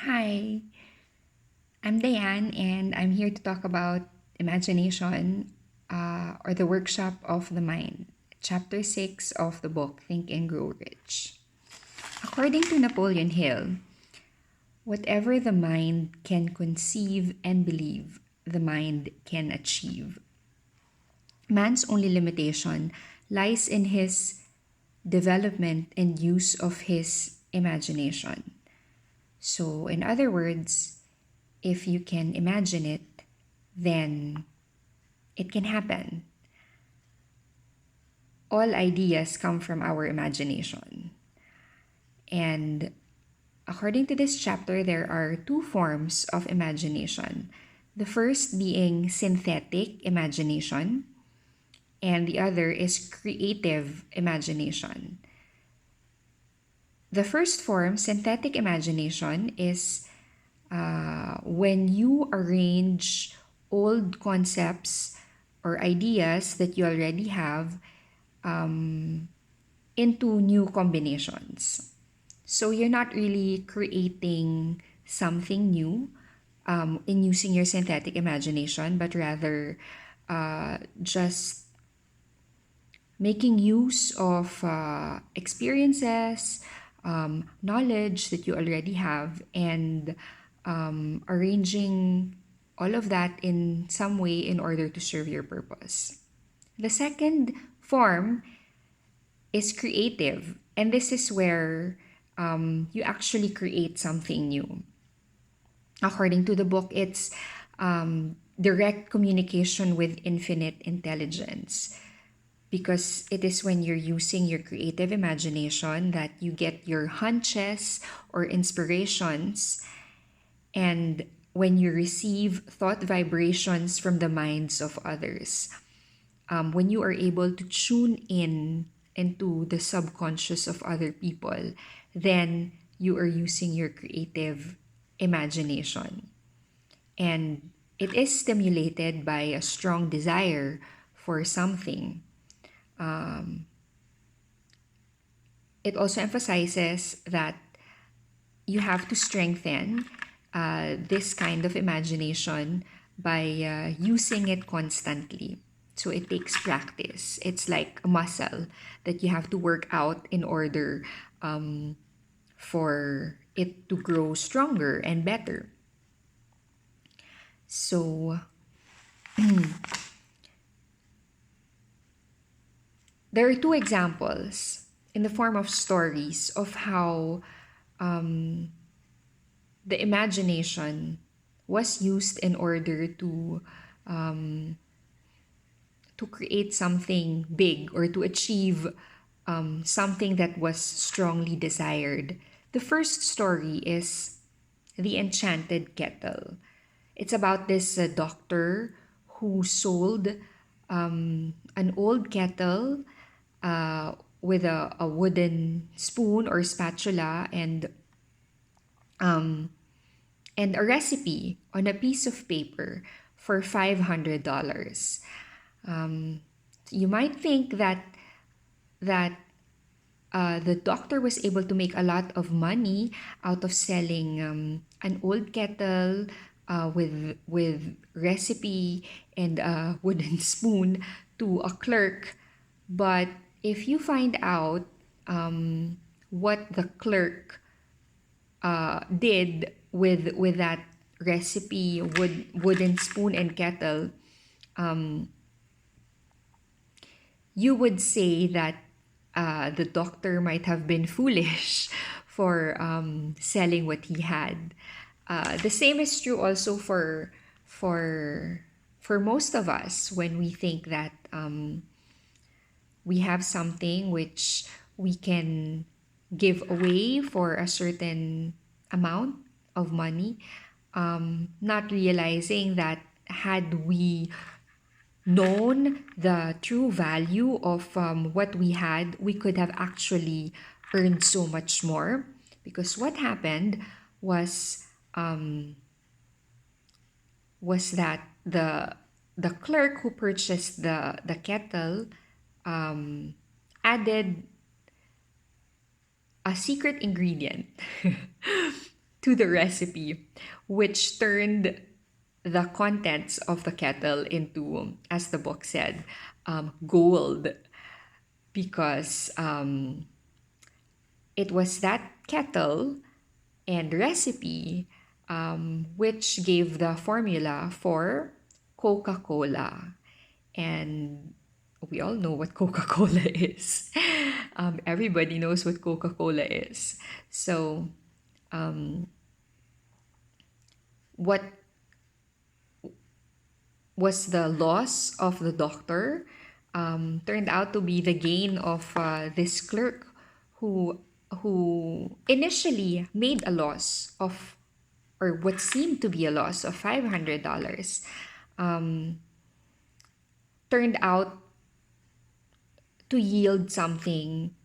Hi, I'm Diane, and I'm here to talk about imagination or the workshop of the mind, chapter 6 of the book Think and Grow Rich. According to Napoleon Hill, whatever the mind can conceive and believe, the mind can achieve. Man's only limitation lies in his development and use of his imagination. So, in other words, if you can imagine it, then it can happen. All ideas come from our imagination. And according to this chapter, there are two forms of imagination. The first being synthetic imagination, and the other is creative imagination. The first form, synthetic imagination, is when you arrange old concepts or ideas that you already have into new combinations. So you're not really creating something new in using your synthetic imagination, but rather just making use of experiences, knowledge that you already have, and arranging all of that in some way in order to serve your purpose. The second form is creative, and this is where you actually create something new. According to the book, it's direct communication with infinite intelligence, because it is when you're using your creative imagination that you get your hunches or inspirations, and when you receive thought vibrations from the minds of others. When you are able to tune in into the subconscious of other people, then you are using your creative imagination. And it is stimulated by a strong desire for something. It also emphasizes that you have to strengthen this kind of imagination by using it constantly. So it takes practice. It's like a muscle that you have to work out in order for it to grow stronger and better. So there are two examples in the form of stories of how the imagination was used in order to create something big or to achieve something that was strongly desired. The first story is The Enchanted Kettle. It's about this doctor who sold an old kettle with a wooden spoon or spatula and a recipe on a piece of paper for $500. You might think that the doctor was able to make a lot of money out of selling an old kettle with recipe and a wooden spoon to a clerk. But if you find out what the clerk did with that recipe, wooden spoon and kettle, you would say that the doctor might have been foolish for selling what he had. The same is true also for most of us when we think that we have something which we can give away for a certain amount of money, not realizing that had we known the true value of what we had, we could have actually earned so much more. Because what happened was that the clerk who purchased the kettle added a secret ingredient to the recipe, which turned the contents of the kettle into, as the book said, gold, because it was that kettle and recipe which gave the formula for Coca Cola. And we all know what Coca Cola is. Everybody knows what Coca Cola is. So, what was the loss of the doctor turned out to be the gain of this clerk who initially made a loss of, or what seemed to be a loss of $500, turned out to yield something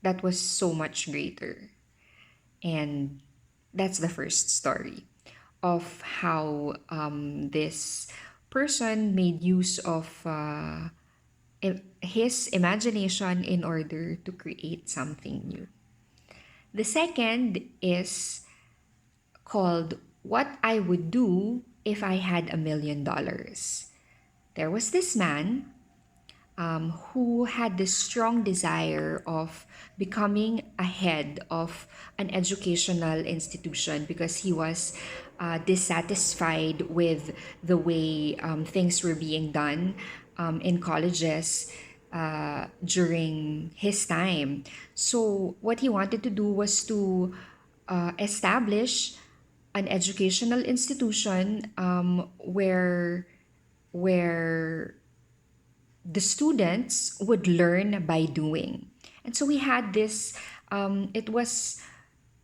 that was so much greater. And that's the first story of how this person made use of his imagination in order to create something new. The second is called What I Would Do If I Had $1 Million. There was this man who had this strong desire of becoming a head of an educational institution because he was dissatisfied with the way things were being done in colleges during his time. So, what he wanted to do was to establish an educational institution where the students would learn by doing. And so we had this, it was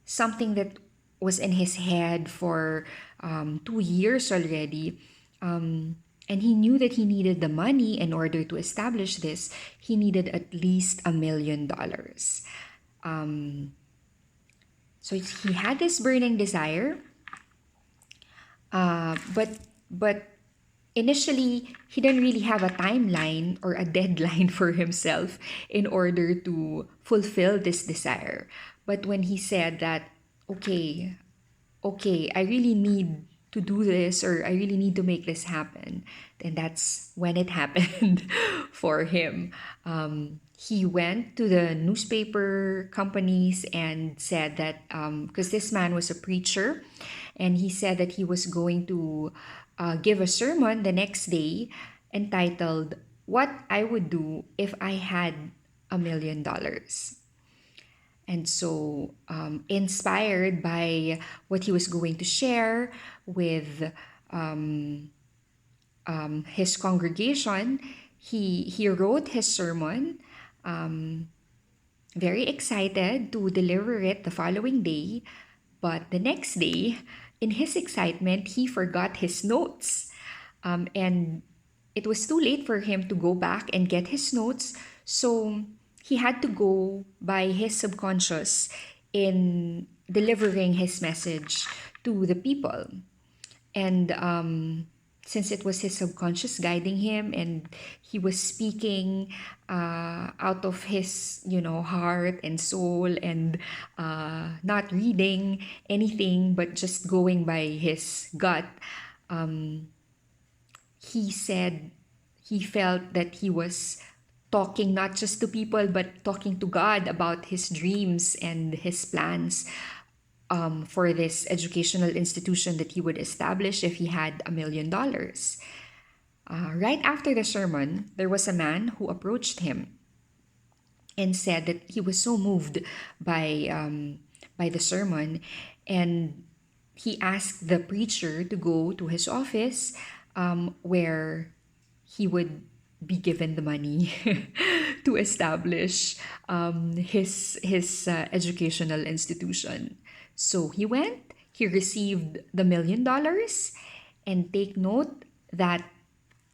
something that was in his head for 2 years already. And he knew that he needed the money in order to establish this. He needed at least $1 million. So he had this burning desire, but initially he didn't really have a timeline or a deadline for himself in order to fulfill this desire. But when he said that, okay, I really need to do this, or I really need to make this happen, then that's when it happened for him. He went to the newspaper companies and said that, because this man was a preacher, and he said that he was going to give a sermon the next day entitled, What I Would Do If I Had $1 Million. And so, inspired by what he was going to share with his congregation, he wrote his sermon, very excited to deliver it the following day. But the next day, in his excitement, he forgot his notes. And it was too late for him to go back and get his notes. So he had to go by his subconscious in delivering his message to the people. And since it was his subconscious guiding him, and he was speaking out of his heart and soul, and not reading anything but just going by his gut, he said he felt that he was talking not just to people but talking to God about his dreams and his plans for this educational institution that he would establish if he had $1 million. Right after the sermon, there was a man who approached him and said that he was so moved by the sermon, and he asked the preacher to go to his office, where he would be given the money to establish his educational institution. So he went, he received the $1 million, and take note that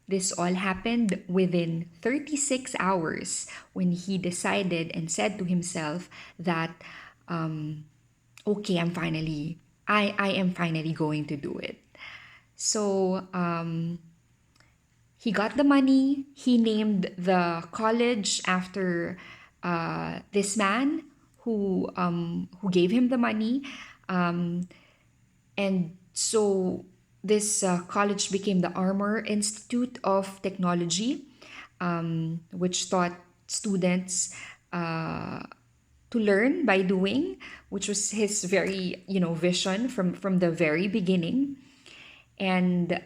this all happened within 36 hours when he decided and said to himself that, okay, I am finally going to do it. So he got the money. He named the college after this man who gave him the money. And so this college became the Armor Institute of Technology, which taught students to learn by doing, which was his very vision from the very beginning, and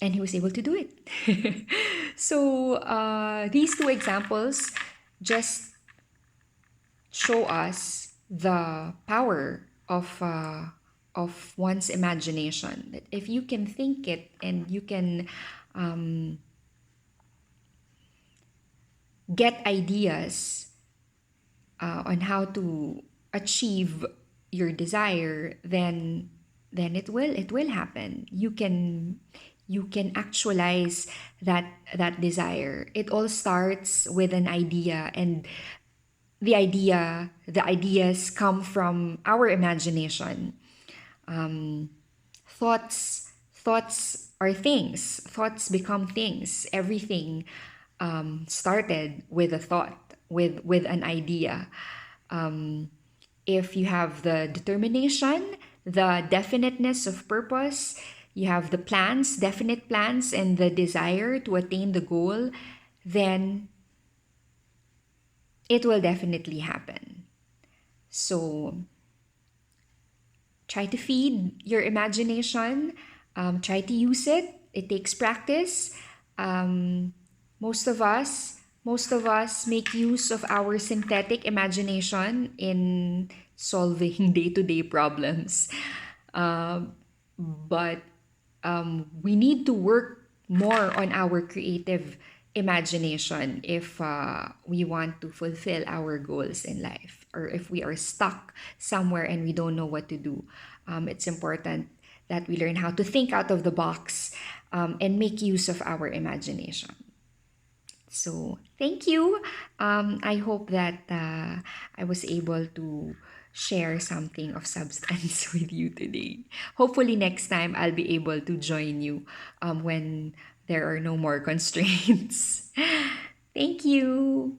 he was able to do it. So these two examples just show us the power of one's imagination. That if you can think it and you can get ideas on how to achieve your desire, then it will happen. You can actualize that desire. It all starts with an idea, and the ideas come from our imagination. Thoughts are things. Thoughts become things. Everything started with a thought, with an idea. If you have the determination, the definiteness of purpose, you have the plans, definite plans, and the desire to attain the goal, then it will definitely happen. So try to feed your imagination, try to use it. It takes practice. um, most of us make use of our synthetic imagination in solving day-to-day problems. But we need to work more on our creative imagination if we want to fulfill our goals in life, or if we are stuck somewhere and we don't know what to do. It's important that we learn how to think out of the box, and make use of our imagination. So, thank you. I hope that I was able to share something of substance with you today. Hopefully, next time I'll be able to join you when there are no more constraints. Thank you.